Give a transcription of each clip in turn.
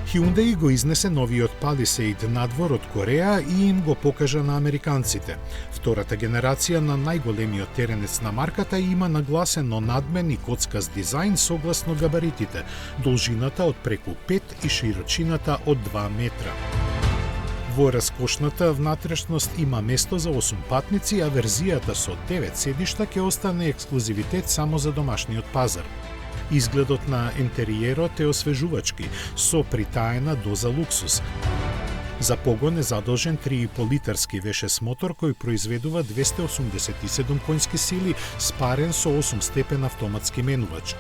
Hyundai го изнесе новиот Palisade надвор од Кореја и им го покажа на американците. Втората генерација на најголемиот теренец на марката има нагласено надмен и коцкаст дизајн согласно габаритите, должината од преку 5 и широчината од 2 метра. Во раскошната внатрешност има место за 8 патници, а верзијата со 9 седишта ќе остане ексклузивитет само за домашниот пазар. Изгледот на интериерот е освежувачки, со притаена доза луксус. За погон е задолжен 3,5-литарски V6 мотор кој произведува 287 конски сили, спарен со 8-степен автоматски менувач.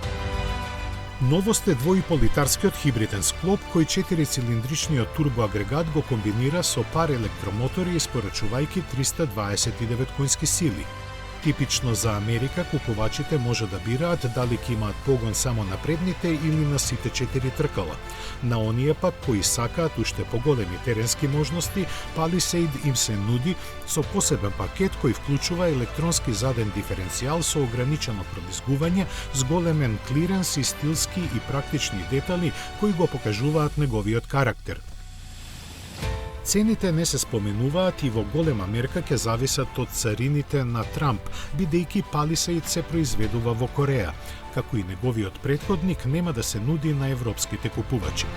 Новост е 2,5-литарскиот хибриден склоп кој 4-цилиндричниот турбоагрегат го комбинира со пар електромотори испорачувајќи 329 конски сили. Типично за Америка, купувачите може да бираат дали ќе имаат погон само на предните или на сите 4 тркала. На оние пак кои сакаат уште поголеми теренски можности, Palisade им се нуди со посебен пакет кој вклучува електронски заден диференцијал со ограничено пробизгување, зголемен клиренс и стилски и практични детали кои го покажуваат неговиот карактер. Цените не се споменуваат и во голема мерка ќе зависат од царините на Трамп, бидејќи Palisade се произведува во Кореја, како и неговиот претходник нема да се нуди на европските купувачи.